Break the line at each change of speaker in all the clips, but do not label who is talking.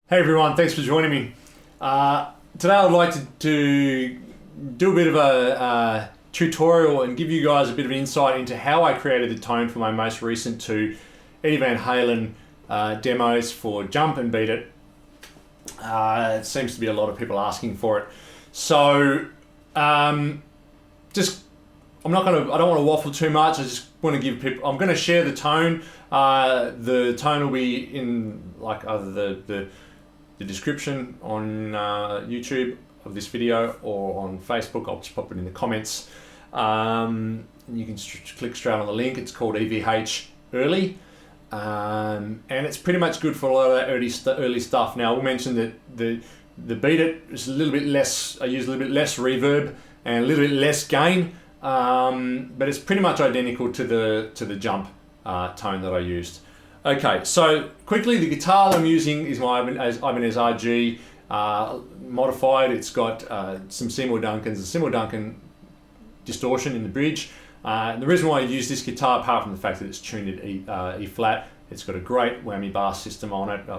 Hey everyone, thanks for joining me. Today I'd like to do a bit of a tutorial and give you guys a bit of insight into how I created the tone for my most recent two Eddie Van Halen demos for Jump and Beat It. It seems to be a lot of people asking for it. So I don't want to waffle too much. I just want to give people, I'm going to share the tone. The tone will be in like either the description on YouTube of this video or on Facebook. I'll just pop it in the comments. You can click straight on the link. It's called EVH Early. And it's pretty much good for a lot of that early stuff. Now, we'll mention that the Beat It is a little bit less, I use a little bit less reverb and a little bit less gain, but it's pretty much identical to the Jump tone that I used. Okay, so quickly, the guitar that I'm using is my Ibanez RG modified. It's got some Seymour Duncans, a Seymour Duncan distortion in the bridge. And the reason why I use this guitar, apart from the fact that it's tuned at E flat, it's got a great whammy bar system on it,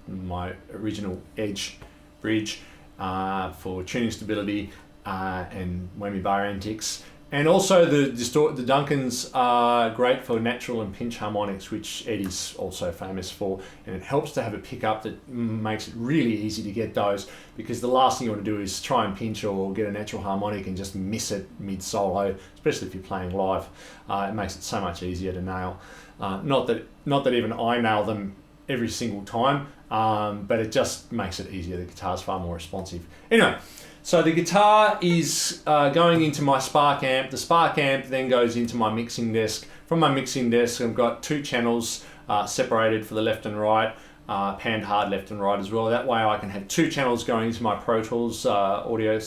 my original Edge bridge for tuning stability and whammy bar antics. And also the Duncans are great for natural and pinch harmonics, which Eddie's also famous for. And it helps to have a pickup that makes it really easy to get those, because the last thing you want to do is try and pinch or get a natural harmonic and just miss it mid-solo, especially if you're playing live. It makes it so much easier to nail. Not that even I nail them every single time, but it just makes it easier. The guitar's far more responsive. Anyway, so the guitar is going into my Spark amp. The Spark amp then goes into my mixing desk. From my mixing desk, I've got two channels separated for the left and right, panned hard left and right as well. That way I can have two channels going into my Pro Tools audio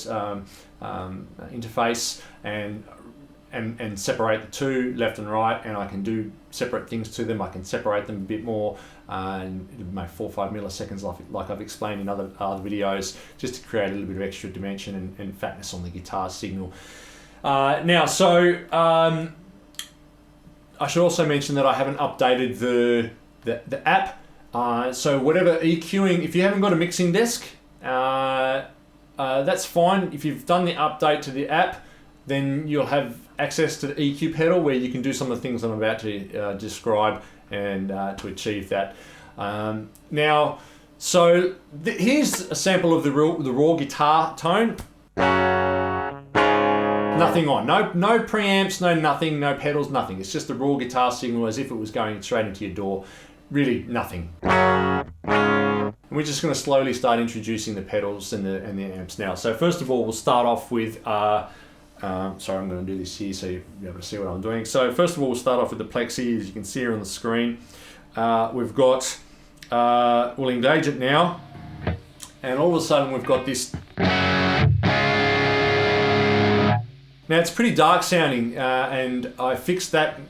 interface and separate the two left and right, and I can do separate things to them. I can separate them a bit more and make 4 or 5 milliseconds like I've explained in other videos, just to create a little bit of extra dimension and fatness on the guitar signal. I should also mention that I haven't updated the app. So whatever EQing, if you haven't got a mixing desk, that's fine. If you've done the update to the app, then you'll have access to the EQ pedal, where you can do some of the things I'm about to describe and to achieve that. Here's a sample of the raw guitar tone. Nothing on, no preamps, no nothing, no pedals, nothing. It's just the raw guitar signal as if it was going straight into your DAW. Really nothing. And we're just going to slowly start introducing the pedals and the amps now. So first of all, we'll start off with sorry, I'm going to do this here so you'll be able to see what I'm doing. So first of all, we'll start off with the plexi, as you can see here on the screen. We've got, we'll engage it now, and all of a sudden we've got this. Now it's pretty dark sounding, and I fixed that.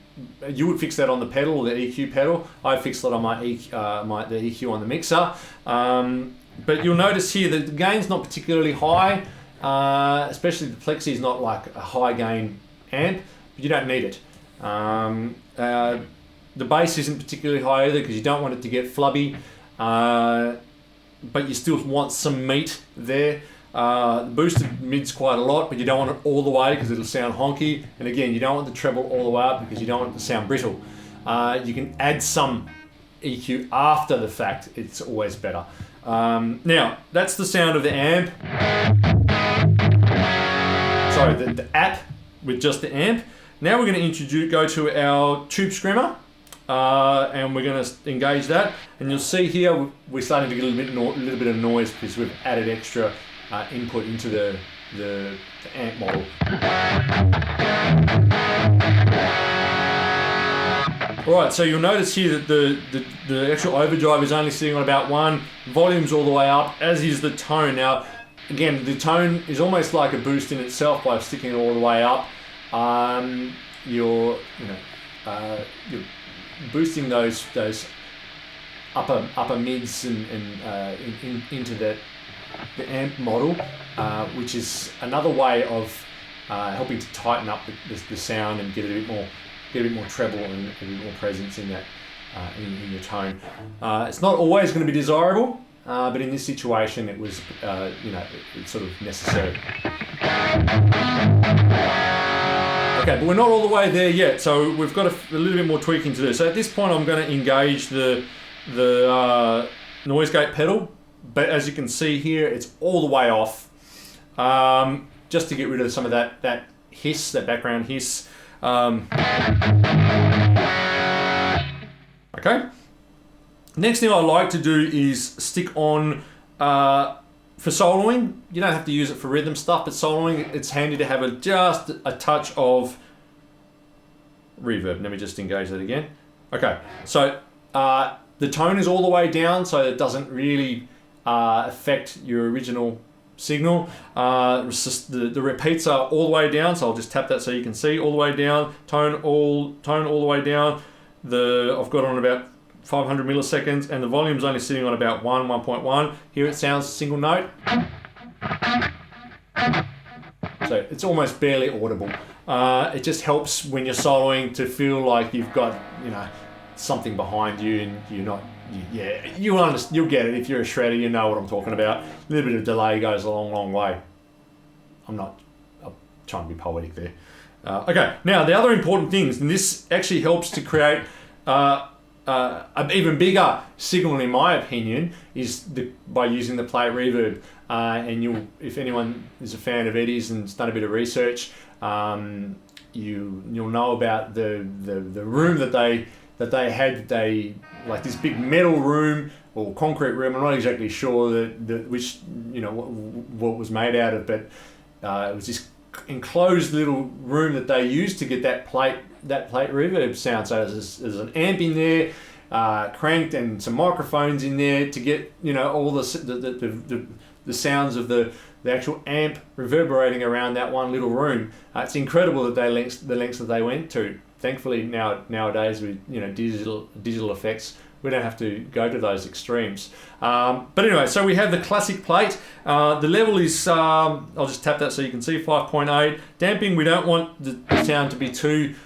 You would fix that on the pedal, or the EQ pedal. I fixed that on the EQ on the mixer. But you'll notice here that the gain's not particularly high. Especially the plexi is not like a high gain amp, but you don't need it. The bass isn't particularly high either, because you don't want it to get flubby, but you still want some meat there. The boosted mid's quite a lot, but you don't want it all the way because it'll sound honky. And again, you don't want the treble all the way up because you don't want it to sound brittle. You can add some EQ after the fact. It's always better. Now, that's the sound of the amp. Sorry, the app with just the amp. Now we're going to go to our tube screamer, and we're going to engage that. And you'll see here we're starting to get a little bit of noise because we've added extra input into the amp model. Alright, so you'll notice here that the actual overdrive is only sitting on about 1. Volume's all the way up, as is the tone. Now, again, the tone is almost like a boost in itself by sticking it all the way up. You're boosting those upper mids and into the amp model, which is another way of helping to tighten up the sound and get a bit more treble and a bit more presence in that in your tone. It's not always going to be desirable. but in this situation it was, you know, it's sort of necessary. Okay, but we're not all the way there yet, so we've got a little bit more tweaking to do. So at this point I'm going to engage the noise gate pedal, but as you can see here, it's all the way off, just to get rid of some of that hiss, that background hiss. Okay. Next thing I like to do is stick on, for soloing, you don't have to use it for rhythm stuff, but soloing, it's handy to have just a touch of reverb. Let me just engage that again. Okay, so the tone is all the way down, so it doesn't really affect your original signal. The repeats are all the way down, so I'll just tap that so you can see, all the way down, tone all the way down. I've got on about 500 milliseconds, and the volume's only sitting on about 1.1. Here it sounds single note. So it's almost barely audible. It just helps when you're soloing to feel like you've got, you know, something behind you, and you're not, you'll get it. If you're a shredder, you know what I'm talking about. A little bit of delay goes a long way. I'm trying to be poetic there. Okay, now the other important things, and this actually helps to create an even bigger signal, in my opinion, is by using the Plate Reverb. And if anyone is a fan of Eddie's and has done a bit of research, you'll know about the room that they had. They like this big metal room or concrete room. I'm not exactly sure which, you know, what was made out of, but it was this enclosed little room that they used to get that plate reverb sound. So there's an amp in there, cranked, and some microphones in there to get, you know, all the sounds of the actual amp reverberating around that one little room. It's incredible that the lengths that they went to. Thankfully nowadays with, you know, digital effects, we don't have to go to those extremes. But anyway, so we have the classic plate. The level is, I'll just tap that so you can see, 5.8. Damping, we don't want the sound to be too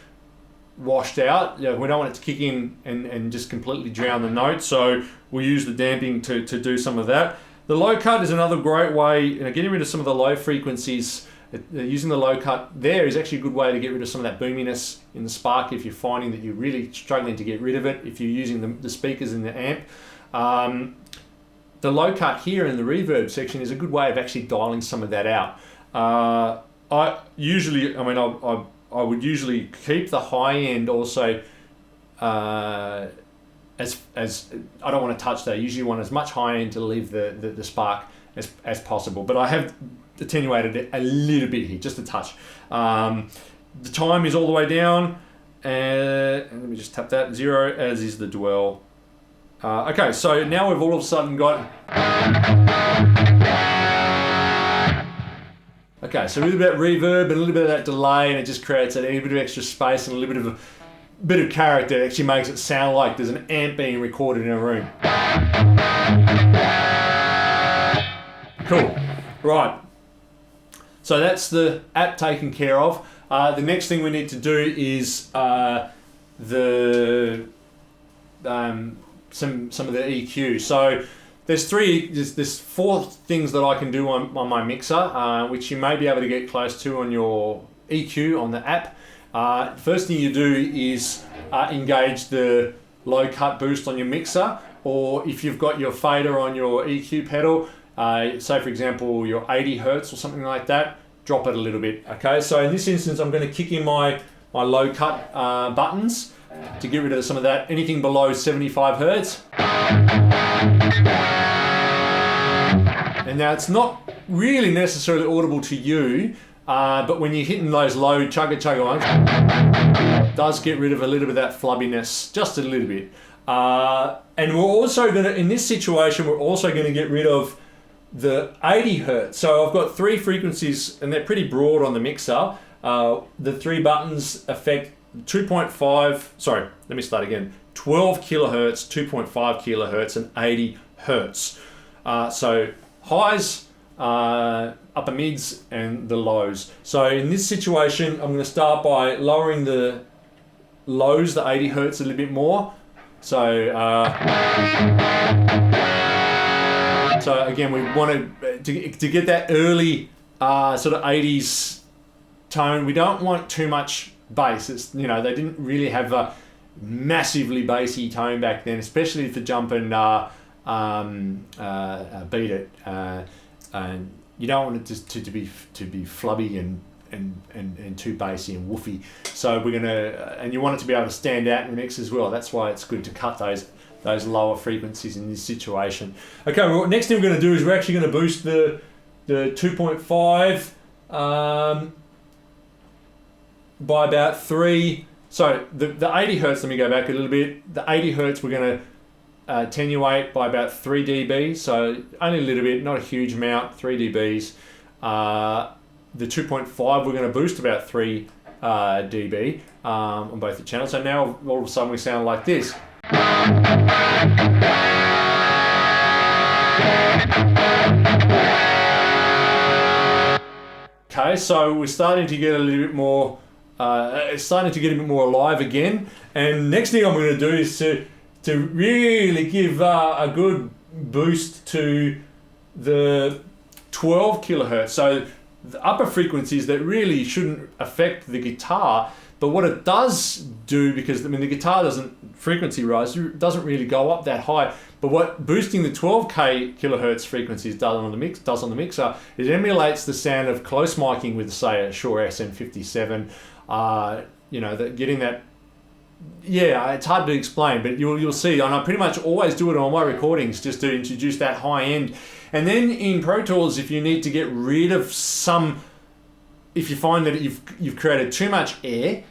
washed out. You know, we don't want it to kick in and just completely drown the note, so we'll use the damping to do some of that. The low cut is another great way, you know, getting rid of some of the low frequencies. Using the low cut there is actually a good way to get rid of some of that boominess in the Spark if you're finding that you're really struggling to get rid of it, if you're using the speakers in the amp. The low cut here in the reverb section is a good way of actually dialing some of that out. I would usually keep the high end also, as I don't want to touch that. I usually want as much high end to leave the Spark as possible, but I have attenuated it a little bit here, just a touch. The time is all the way down, and let me just tap that, 0, as is the dwell. Okay, so now we've all of a sudden got... Okay, so a little bit of reverb and a little bit of that delay, and it just creates a little bit of extra space and a little bit of character. It actually makes it sound like there's an amp being recorded in a room. Cool. Right. So that's the app taken care of. The next thing we need to do is some of the EQ. So there's 4 things that I can do on my mixer, which you may be able to get close to on your EQ on the app. First thing you do is engage the low cut boost on your mixer, or if you've got your fader on your EQ pedal, say for example your 80 Hertz or something like that, drop it a little bit. Okay, so in this instance I'm going to kick in my low cut buttons to get rid of some of that, anything below 75 Hertz. And now it's not really necessarily audible to you, but when you're hitting those low chugga ones, it does get rid of a little bit of that flubbiness, just a little bit. And we're also going to, in this situation, we're also going to get rid of the 80 Hertz. So I've got 3 frequencies, and they're pretty broad on the mixer. The 3 buttons affect 12 kilohertz, 2.5 kilohertz, and 80 Hertz. So highs, upper mids, and the lows. So in this situation, I'm going to start by lowering the lows, the 80 Hertz, a little bit more. So So again, we want to get that early sort of 80s tone. We don't want too much bass. It's, you know, they didn't really have a massively bassy tone back then, especially for jumping beat it. And you don't want it to be flubby and too bassy and woofy. So we're gonna, and you want it to be able to stand out in the mix as well. That's why it's good to cut those lower frequencies in this situation. Okay, well, next thing we're going to do is we're actually going to boost the 2.5 by about 3. So the 80 hertz, let me go back a little bit. The 80 hertz we're going to attenuate by about 3 dB. So only a little bit, not a huge amount, 3 dBs. The 2.5 we're going to boost about 3 dB on both the channels. So now all of a sudden we sound like this. Okay, so we're starting to get a little bit more, it's starting to get a bit more alive again. And next thing I'm going to do is to really give a good boost to the 12 kilohertz. So the upper frequencies that really shouldn't affect the guitar, but what it does do, because I mean the guitar doesn't frequency rise, doesn't really go up that high. But what boosting the 12k kilohertz frequencies does on the mixer, it emulates the sound of close miking with, say, a Shure SM57. You know, getting that. Yeah, it's hard to explain, but you'll see. And I pretty much always do it on my recordings just to introduce that high end. And then in Pro Tools, if you need to get rid of some, if you find that you've created too much air,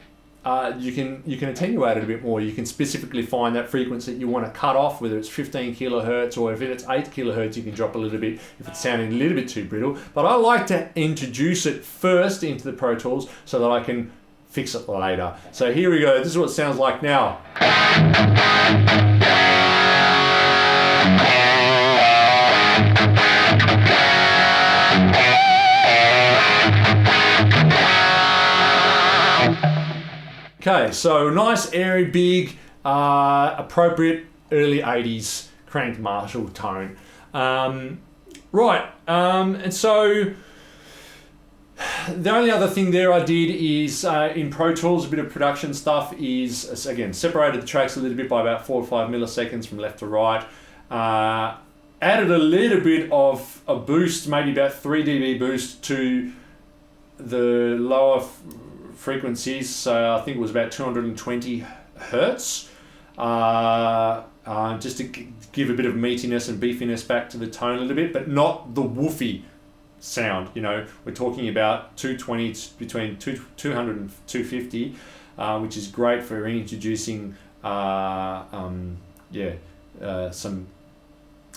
you can attenuate it a bit more. You can specifically find that frequency that you want to cut off, whether it's 15 kilohertz or if it's 8 kilohertz, you can drop a little bit if it's sounding a little bit too brittle. But I like to introduce it first into the Pro Tools so that I can fix it later. So here we go. This is what it sounds like now. Okay, so nice, airy, big, appropriate early 80s cranked Marshall tone. Right, and so the only other thing there I did is in Pro Tools, a bit of production stuff is, again, separated the tracks a little bit by about 4 or 5 milliseconds from left to right. Added a little bit of a boost, maybe about 3 dB boost to the lower frequencies, so I think it was about 220 hertz, just to give a bit of meatiness and beefiness back to the tone a little bit, but not the woofy sound. You know, we're talking about 220 between 200 and 250, which is great for introducing some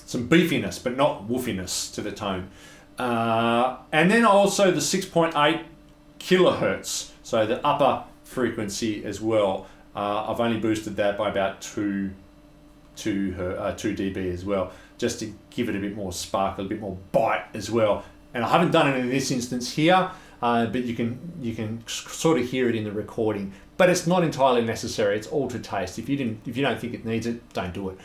beefiness, but not woofiness to the tone. And then also the 6.8 kilohertz. So the upper frequency as well, I've only boosted that by about 2 dB as well, just to give it a bit more sparkle, a bit more bite as well. And I haven't done it in this instance here, but you can sort of hear it in the recording. But it's not entirely necessary. It's all to taste. If you don't think it needs it, don't do it.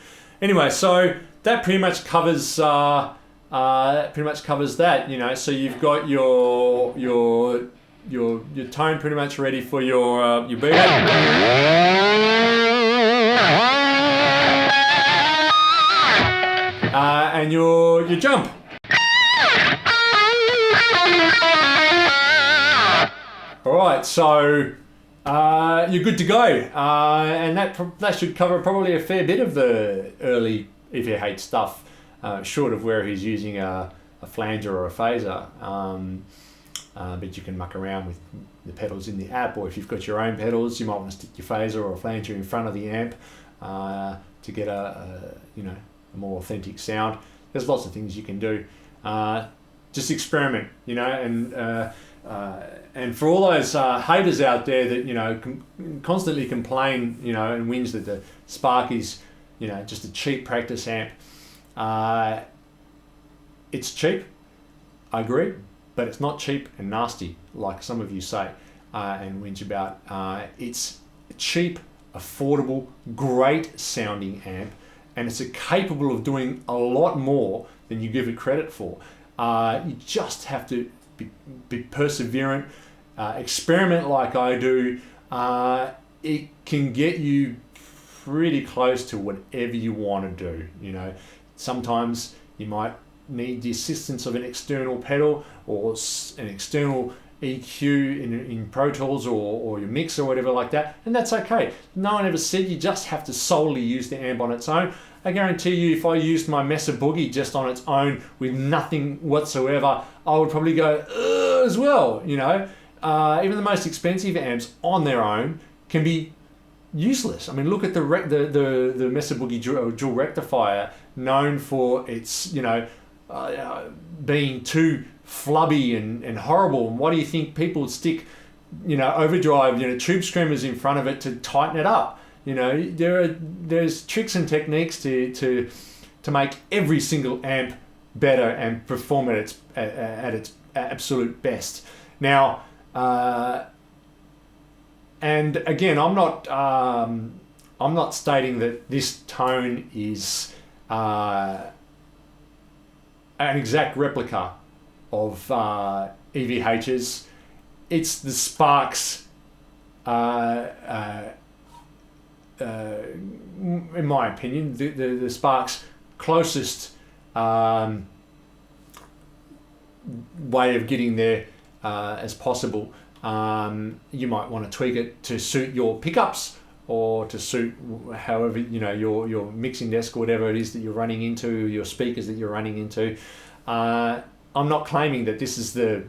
Anyway, so that pretty much covers that. You know, so you've got your tone pretty much ready for your beat, and your jump. All right, so you're good to go, and that should cover probably a fair bit of the early EVH stuff, short of where he's using a flanger or a phaser. But you can muck around with the pedals in the app, or if you've got your own pedals, you might want to stick your phaser or a flanger in front of the amp to get a more authentic sound. There's lots of things you can do. Just experiment, you know, and for all those haters out there that, you know, constantly complain, you know, and whinge that the Spark is, you know, just a cheap practice amp. It's cheap, I agree. But it's not cheap and nasty, like some of you say and whinge about. It's cheap, affordable, great sounding amp, and it's capable of doing a lot more than you give it credit for. You just have to be perseverant, experiment like I do. It can get you pretty close to whatever you want to do. You know, sometimes you might need the assistance of an external pedal or an external EQ in Pro Tools or your mix or whatever like that, and that's okay. No one ever said you just have to solely use the amp on its own. I guarantee you, if I used my Mesa Boogie just on its own with nothing whatsoever, I would probably go as well. You know, even the most expensive amps on their own can be useless. I mean, look at the Mesa Boogie dual rectifier, known for its, you know, being too flubby and horrible. And why do you think people stick, you know, overdrive, you know, tube screamers in front of it to tighten it up? You know, there's tricks and techniques to make every single amp better and perform at its absolute best. Now, and again, I'm not stating that this tone is an exact replica of EVH's. It's the Sparks, in my opinion, the Sparks' closest way of getting there as possible. You might want to tweak it to suit your pickups or to suit however, you know, your mixing desk or whatever it is that you're running into, your speakers that you're running into. I'm not claiming that this is the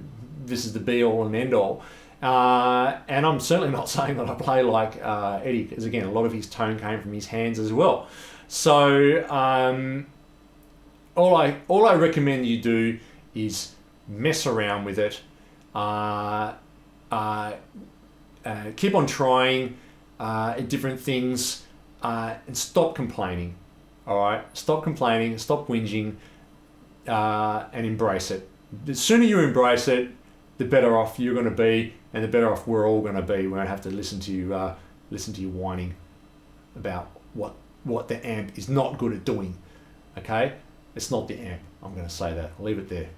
be all and end all, and I'm certainly not saying that I play like Eddie, because again, a lot of his tone came from his hands as well. So all I recommend you do is mess around with it. Keep on trying different things, and stop complaining. All right, stop complaining, stop whinging, and embrace it. The sooner you embrace it, the better off you're going to be, and the better off we're all going to be. We won't have to listen to you whining about what the amp is not good at doing. Okay, it's not the amp. I'm going to say that. I'll leave it there.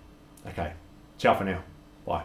Okay, ciao for now. Bye.